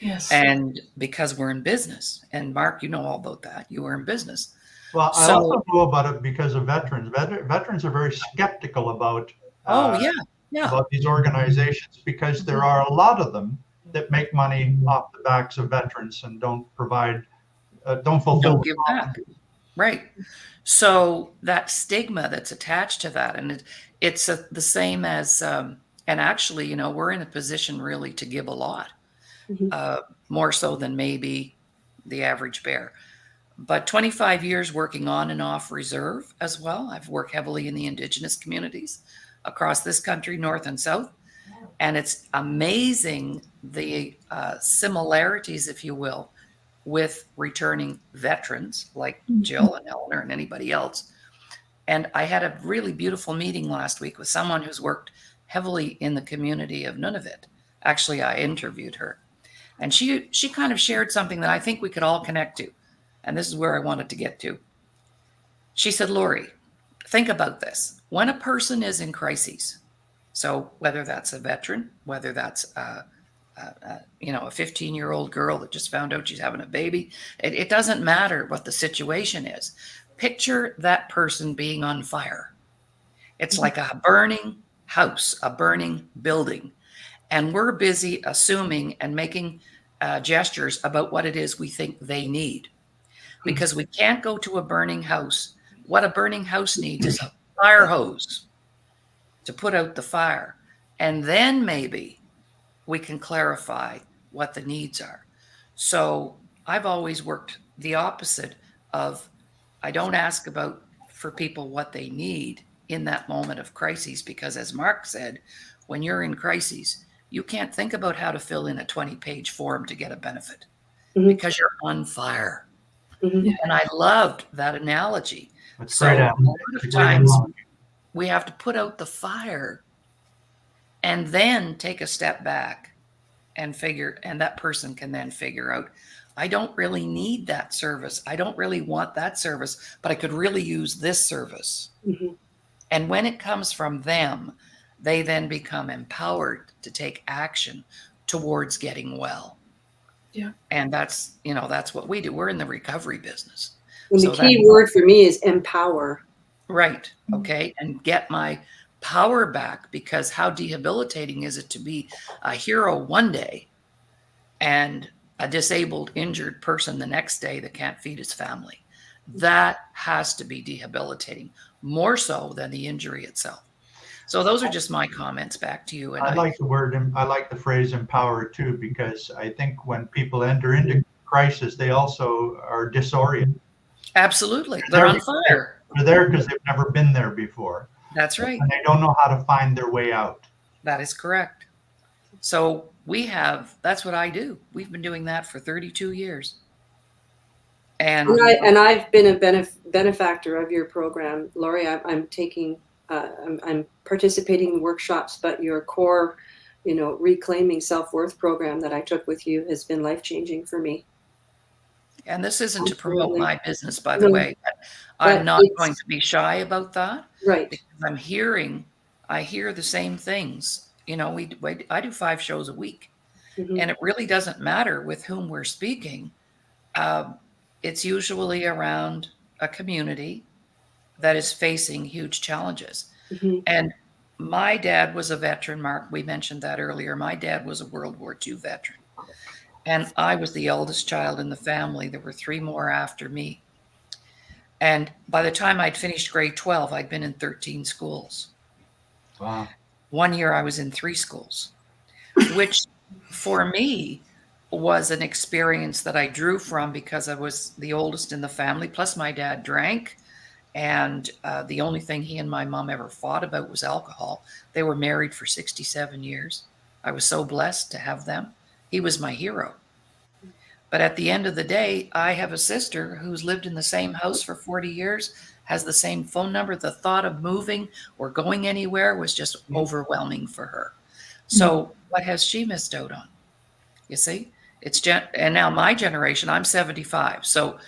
Yes. And because we're in business, and Marc, you know all about that. You were in business. Well, I also know about it because of veterans. Veterans are very skeptical about about these organizations, because there are a lot of them that make money off the backs of veterans and don't fulfill. Don't give back. Right. So that stigma that's attached to that, and it's the same as, and actually, we're in a position really to give a lot, more so than maybe the average bear. But 25 years working on and off reserve as well. I've worked heavily in the Indigenous communities across this country, north and south. And it's amazing the similarities, if you will, with returning veterans like Jill and Eleanor and anybody else. And I had a really beautiful meeting last week with someone who's worked heavily in the community of Nunavut. Actually, I interviewed her. And she kind of shared something that I think we could all connect to. And this is where I wanted to get to. She said, Laurie, think about this. When a person is in crises, so whether that's a veteran, whether that's a 15-year-old girl that just found out she's having a baby, it doesn't matter what the situation is. Picture that person being on fire. It's like a burning house, a burning building. And we're busy assuming and making gestures about what it is we think they need. Because we can't go to a burning house. What a burning house needs is a fire hose to put out the fire. And then maybe we can clarify what the needs are. So I've always worked the opposite of, I don't ask for people what they need in that moment of crises, because as Marc said, when you're in crises, you can't think about how to fill in a 20-page form to get a benefit because you're on fire. And I loved that analogy. That's so great. A lot of times we have to put out the fire and then take a step back and that person can then figure out, I don't really need that service. I don't really want that service, but I could really use this service. And when it comes from them, they then become empowered to take action towards getting well. Yeah. And that's what we do. We're in the recovery business. And the key word for me is empower. Right. Okay. And get my power back, because how debilitating is it to be a hero one day and a disabled, injured person the next day that can't feed his family? That has to be debilitating, more so than the injury itself. So those are just my comments back to you. And I like the phrase empower too, because I think when people enter into crisis, they also are disoriented. Absolutely. They're on fire. They're there because they've never been there before. That's right. And they don't know how to find their way out. That is correct. So that's what I do. We've been doing that for 32 years. And I've been a benefactor of your program, Laurie. I'm taking I'm participating in workshops, but your core, reclaiming self-worth program that I took with you has been life-changing for me. And this isn't to promote Absolutely. my business, by the No, way. I'm but not going it's to be shy about that right. because I hear the same things. I do 5 shows a week, Mhm. and it really doesn't matter with whom we're speaking. It's usually around a community that is facing huge challenges. Mhm. And my dad was a veteran, Marc. We mentioned that earlier. My dad was a World War II veteran. And I was the eldest child in the family. There were 3 more after me. And by the time I'd finished grade 12, I'd been in 13 schools. Wow. One year I was in 3 schools, which for me was an experience that I drew from because I was the oldest in the family. Plus, my dad drank. And the only thing he and my mom ever fought about was alcohol. They were married for 67 years. I was so blessed to have them. He was my hero. But at the end of the day, I have a sister who's lived in the same house for 40 years, has the same phone number. The thought of moving or going anywhere was just overwhelming for her. So what has she missed out on? You see, and now my generation, I'm 75. So,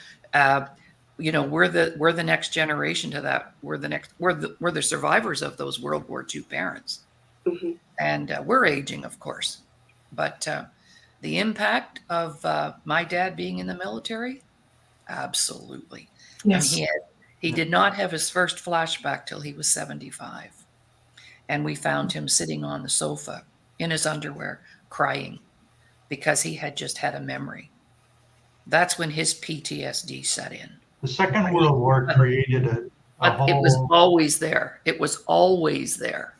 we're the next generation to that. We're the survivors of those World War II parents. Mhm. And we're aging, of course. But the impact of my dad being in the military, absolutely. Yes. And he did not have his first flashback till he was 75. And we found him sitting on the sofa in his underwear, crying because he had just had a memory. That's when his PTSD set in. The Second World War created a But it was whole. always there. It was always there.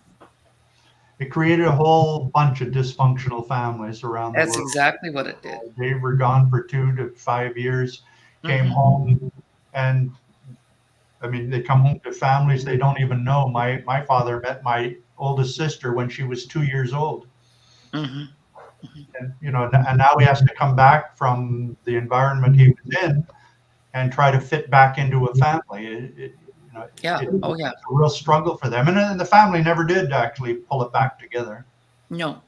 It created a whole bunch of dysfunctional families around the That's world. exactly what it did. They were gone for 2 to 5 years, came Mhm. home, and they come home to families they don't even know. My father met my oldest sister when she was 2 years old. Mhm. And and now he has to come back from the environment he was in and try to fit back into a family. Yeah. Oh, yeah. It's a real struggle for them, and the family never did actually pull it back together. No.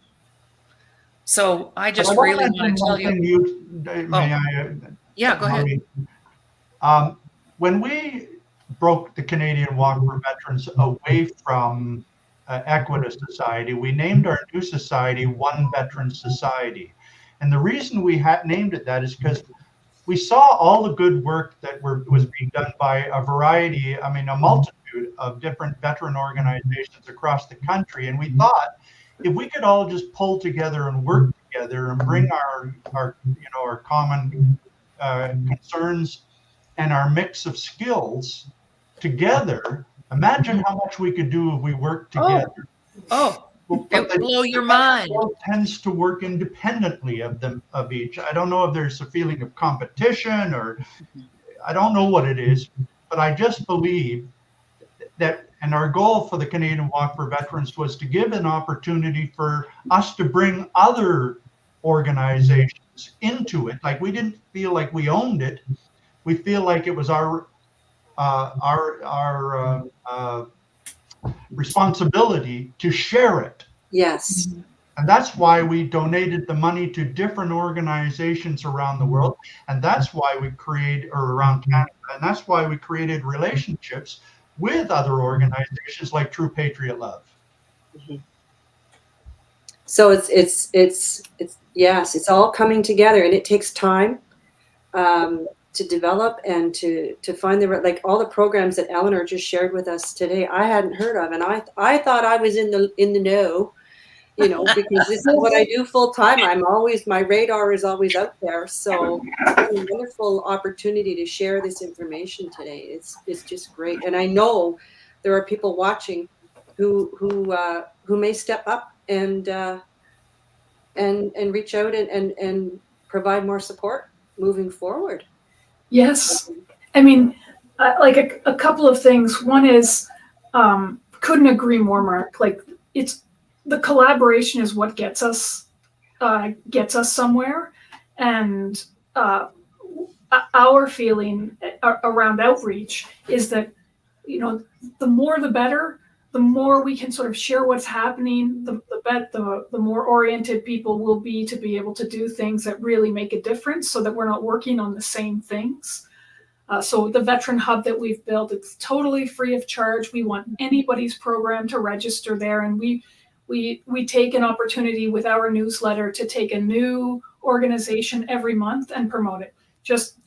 So I But just I want really to want mention to one tell you. thing. May I? Yeah, go ahead. Laurie? When we broke the Canadian Walk for Veterans away from Equita Society, we named our new society One Veteran Society. And the reason we named it that is because we saw all the good work that was being done by a multitude of different veteran organizations across the country. And we thought if we could all just pull together and work together and bring our common concerns and our mix of skills together, imagine how much we could do if we worked together. Oh, it would blow your mind. World tends to work independently of each. I don't know if there's a feeling of competition or I don't know what it is, but I just believe that, and our goal for the Canadian Walk for Veterans was to give an opportunity for us to bring other organizations into it. Like we didn't feel like we owned it. We feel like it was our responsibility to share it. Yes. And that's why we donated the money to different organizations around the world. And that's why we around Canada. And that's why we created relationships with other organizations like True Patriot Love. Mm-hmm. So it's all coming together, and it takes time to develop and to find like all the programs that Eleanor just shared with us today. I hadn't heard of, and I thought I was in the know, because this is what I do full time. My radar is always out there. So it's a wonderful opportunity to share this information today. It's just great, and I know there are people watching who may step up and reach out and provide more support moving forward. Yes. I mean, like a couple of things. One is, couldn't agree more, Marc. Like the collaboration is what gets us somewhere. And our feeling around outreach is that, the more the better. the more we can sort of share what's happening, the more oriented people will be to be able to do things that really make a difference, so that we're not working on the same things. So the Veteran Hub that we've built, it's totally free of charge. We want anybody's program to register there, and we take an opportunity with our newsletter to take a new organization every month and promote it.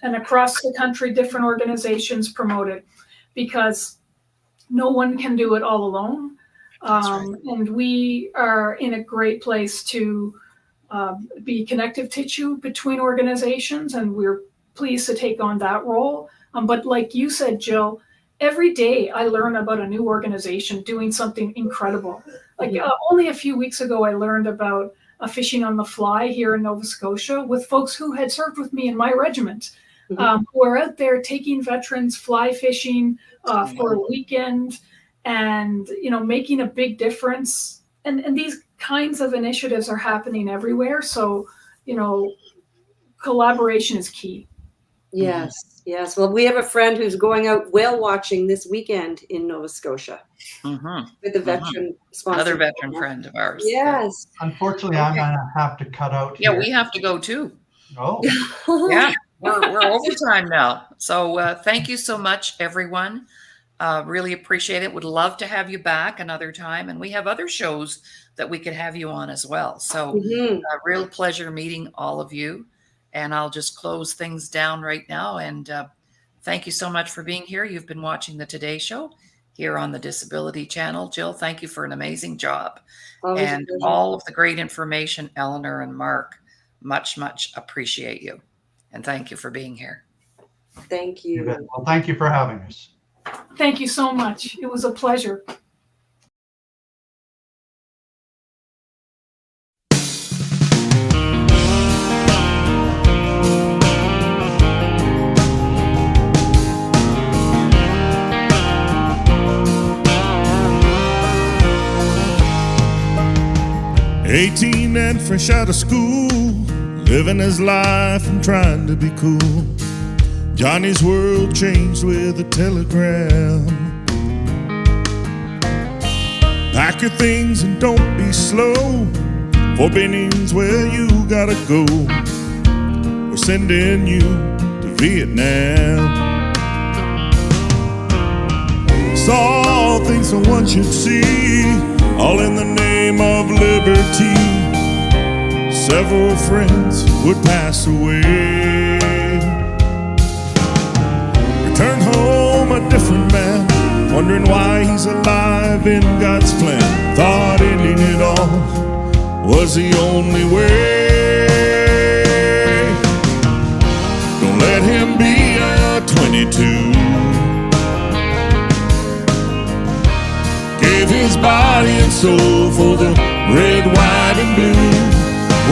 And across the country, different organizations promote it, because no one can do it all alone. Right. And we are in a great place to be connective tissue between organizations, and we're pleased to take on that role. But like you said, Jill, every day I learn about a new organization doing something incredible. Like only a few weeks ago, I learned about fishing on the fly here in Nova Scotia with folks who had served with me in my regiment, who are out there taking veterans fly fishing for a weekend, and making a big difference. And these kinds of initiatives are happening everywhere. So collaboration is key. Yes. Well, we have a friend who's going out whale watching this weekend in Nova Scotia with a veteran sponsor. Another veteran friend of ours. Yes. Unfortunately, I'm going to have to cut out here. Yeah, we have to go too. Oh. Yeah, we're overtime now. So thank you so much, everyone. Really appreciate it. Would love to have you back another time. And we have other shows that we could have you on as well. So a real pleasure meeting all of you. And I'll just close things down right now. And thank you so much for being here. You've been watching the Today Show here on the Disability Channel. Jill, thank you for an amazing job. And all of the great information, Eleanor and Marc, much, much appreciate you. And thank you for being here. Thank you. Well, thank you for having us. Thank you so much. It was a pleasure. "18 and fresh out of school, living his life and trying to be cool. Johnny's world changed with a telegram. Pack your things and don't be slow, for Benin's where you gotta go. We're sending you to Vietnam. Saw things no one should see, all in the name of liberty. Several friends would pass away. Return home a different man, wondering why he's alive in God's plan. Thought ending it all was the only way. Don't let him be a 22. Gave his body and soul for the red, white, and blue.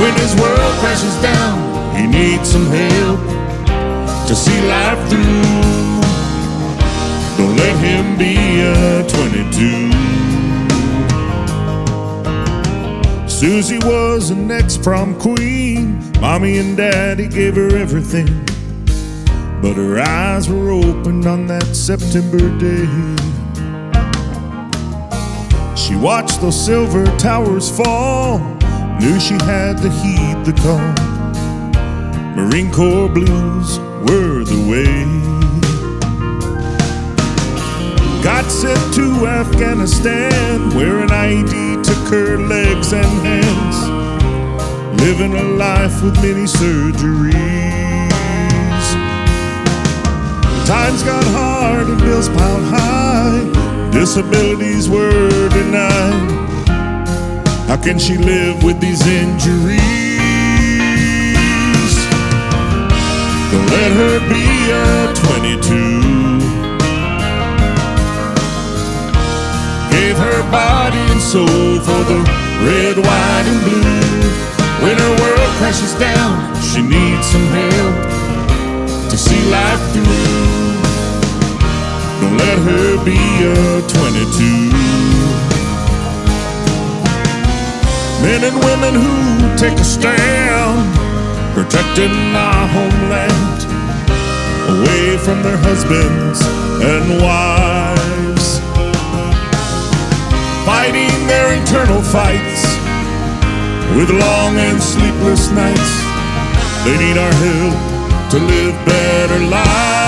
When his world crashes down, he needs some help to see life through. Don't let him be a 22. Susie was an ex-prom queen. Mommy and Daddy gave her everything, but her eyes were opened on that September day. She watched those silver towers fall, knew she had to heed the call. Marine Corps blues were the way. Got sent to Afghanistan, where an IED took her legs and hands. Living a life with many surgeries. Times got hard and bills piled high. Disabilities were denied. How can she live with these injuries? Don't let her be a 22. Gave her body and soul for the red, white, and blue. When her world crashes down, she needs some help to see life through. Don't let her be a 22. Men and women who take a stand, protecting our homeland, away from their husbands and wives. with long and sleepless nights. They need our help to live better lives.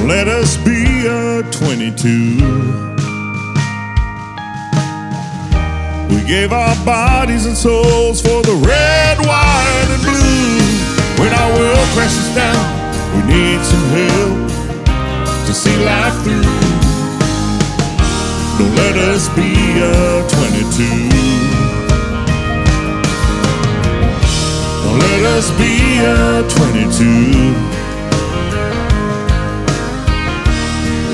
Let us be a 22. We gave our bodies and souls for the red, white, and blue. When our world crashes down, we need some help to see life through. Don't let us be a 22. Don't let us be a 22.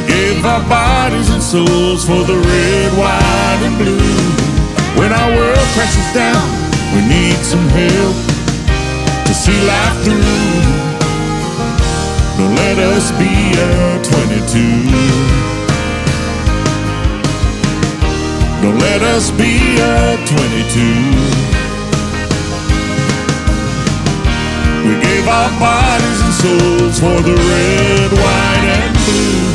Gave our bodies and souls for the red, white, and blue. When our world crashes down, we need some help to see life through. Don't let us be a 22. Don't let us be a 22. We gave our bodies and souls for the red, white, and blue.